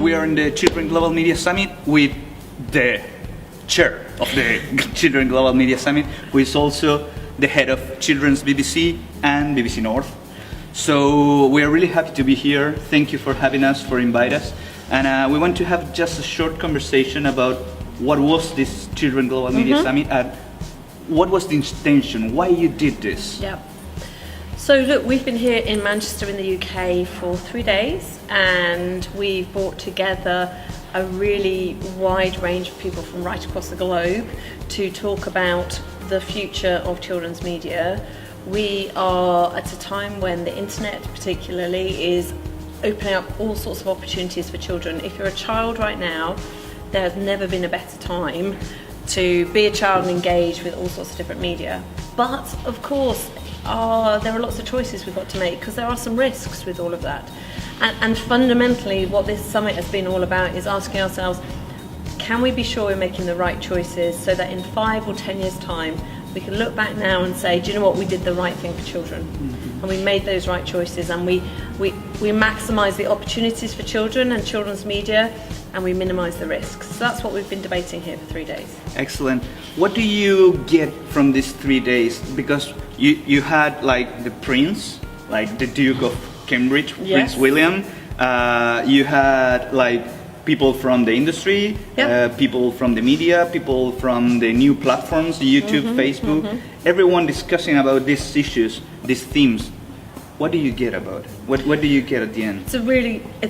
we are in the Children Global Media Summit with the chair of the Children Global Media Summit, who is also the head of Children's BBC and BBC North. So we are really happy to be here. Thank you for having us, for inviting us. And we want to have just a short conversation about what was this Children Global Media Summit and what was the intention, why you did this. Yeah. So look, we've been here in Manchester in the UK for 3 days, and we've brought together a really wide range of people from right across the globe to talk about the future of children's media. We are at a time when the internet particularly is opening up all sorts of opportunities for children. If you're a child right now, there has never been a better time to be a child and engage with all sorts of different media. But of course, there are lots of choices we've got to make, because there are some risks with all of that. And fundamentally, what this summit has been all about is asking ourselves, can we be sure we're making the right choices so that in 5 or 10 years' time, we can look back now and say, do you know what, we did the right thing for children. And we made those right choices, and we maximise the opportunities for children and children's media, and we minimise the risks. So that's what we've been debating here for 3 days. Excellent. What do you get from these 3 days? Because you had like the Prince, like the Duke of Cambridge, Yes. Prince William. You had like people from the industry, people from the media, people from the new platforms, YouTube, Facebook, everyone discussing about these issues, these themes. What do you get about it? What do you get at the end? It's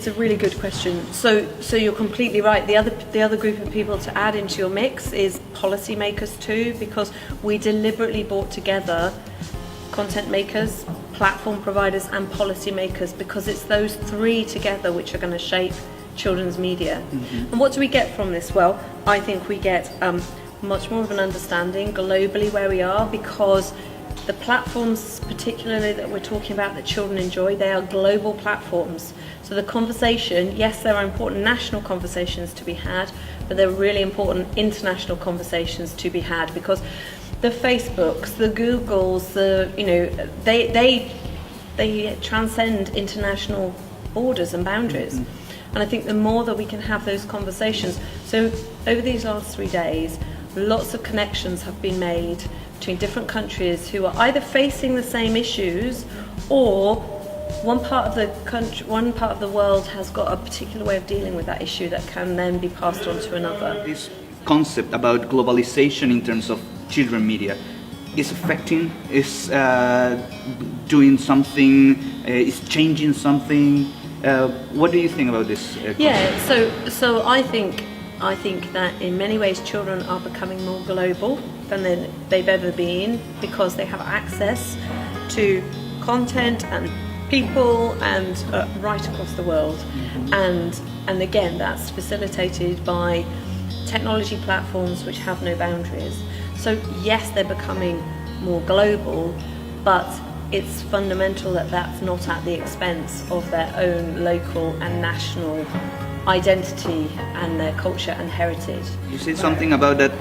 a really good question. So you're completely right. The other group of people to add into your mix is policymakers too, because we deliberately brought together content makers, platform providers, and policymakers, because it's those three together which are going to shape children's media. And what do we get from this? Well, I think we get much more of an understanding globally where we are, because the platforms particularly that we're talking about that children enjoy, they are global platforms. So the conversation, yes, there are important national conversations to be had, but there are really important international conversations to be had, because the Facebooks, the Googles, they transcend international borders and boundaries. And I think the more that we can have those conversations, so over these last 3 days, lots of connections have been made between different countries who are either facing the same issues, or one part of the country, one part of the world has got a particular way of dealing with that issue that can then be passed on to another. This concept about globalization in terms of children media is affecting, is doing something, is changing something. What do you think about this concept? Yeah, so I think that in many ways children are becoming more global than they've ever been, because they have access to content and people and right across the world. And again, that's facilitated by technology platforms which have no boundaries. So yes, they're becoming more global, but it's fundamental that that's not at the expense of their own local and national identity and their culture and heritage. You said something about that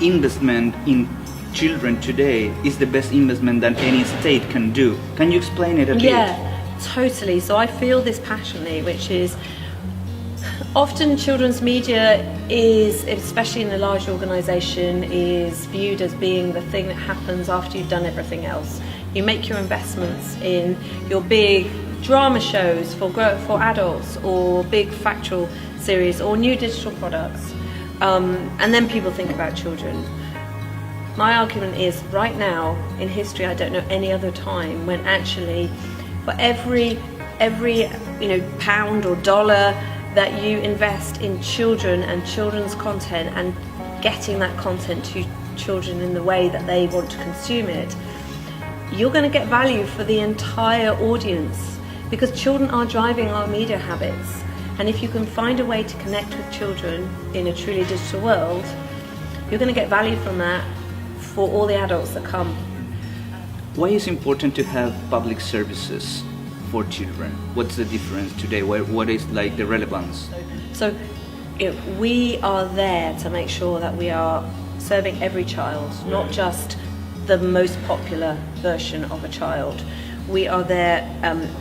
investment in children today is the best investment that any state can do. Can you explain it a bit? Yeah, totally. So I feel this passionately, which is often children's media is, especially in a large organisation, is viewed as being the thing that happens after you've done everything else. You make your investments in your big drama shows for adults, or big factual series, or new digital products, and then people think about children. My argument is, right now in history, I don't know any other time when actually for every pound or dollar that you invest in children and children's content and getting that content to children in the way that they want to consume it, you're going to get value for the entire audience, because children are driving our media habits. And if you can find a way to connect with children in a truly digital world, you're going to get value from that for all the adults that come. Why is it important to have public services for children? What's the difference today? What is like the relevance? So we are there to make sure that we are serving every child, not just the most popular version of a child. We are there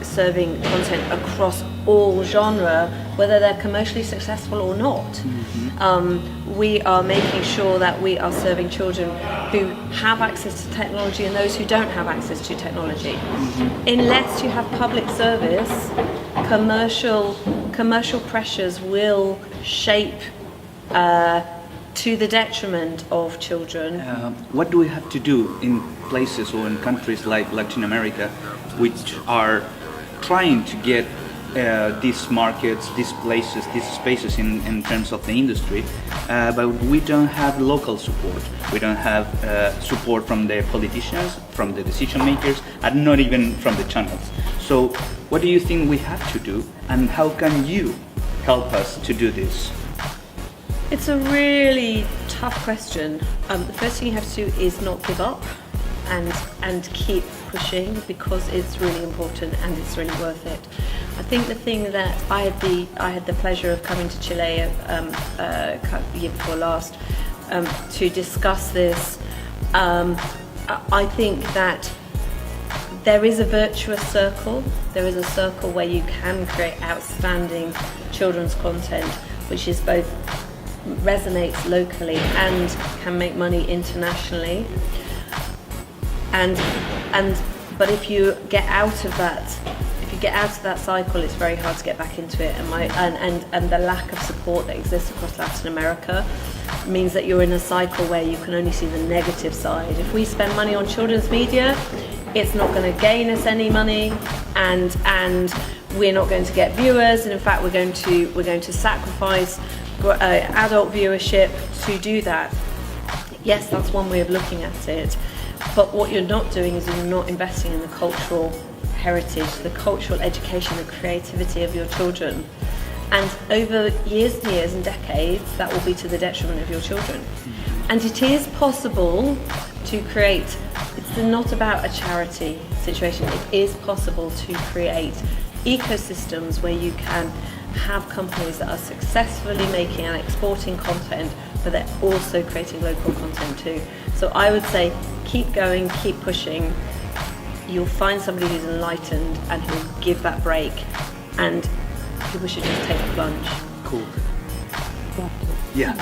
serving content across all genre, whether they're commercially successful or not. We are making sure that we are serving children who have access to technology and those who don't have access to technology. Unless you have public service, commercial pressures will shape to the detriment of children. What do we have to do in places or in countries like Latin America, which are trying to get these markets, these places, these spaces in terms of the industry, but we don't have local support. We don't have support from the politicians, from the decision makers, and not even from the channels. So what do you think we have to do, and how can you help us to do this? It's a really tough question. The first thing you have to do is not give up and keep pushing, because it's really important and it's really worth it. I think the thing that I had the pleasure of coming to Chile year before last to discuss this. I think that there is a virtuous circle. There is a circle where you can create outstanding children's content, which is both resonates locally and can make money internationally. But if you get out of that cycle, it's very hard to get back into it. And the lack of support that exists across Latin America means that you're in a cycle where you can only see the negative side. If we spend money on children's media, it's not going to gain us any money, and we're not going to get viewers. And in fact, we're going to sacrifice adult viewership to do that. Yes, that's one way of looking at it. But what you're not doing is you're not investing in the cultural heritage, the cultural education, the creativity of your children. And over years and years and decades, that will be to the detriment of your children. And it is possible to create, it's not about a charity situation, it is possible to create ecosystems where you can have companies that are successfully making and exporting content, but they're also creating local content too. So I would say keep going, keep pushing. You'll find somebody who's enlightened and who'll give that break, and people should just take the plunge. Cool. Yeah.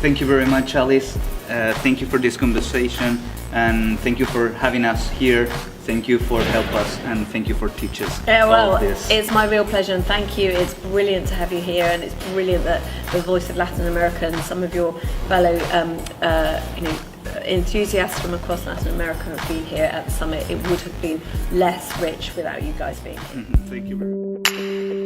Thank you very much, Alice. Thank you for this conversation, and thank you for having us here. Thank you for help us, and thank you for teaching us all this. It's my real pleasure, and thank you. It's brilliant to have you here, and it's brilliant that the voice of Latin America and some of your fellow enthusiasts from across Latin America have been here at the summit. It would have been less rich without you guys being here. Thank you very much.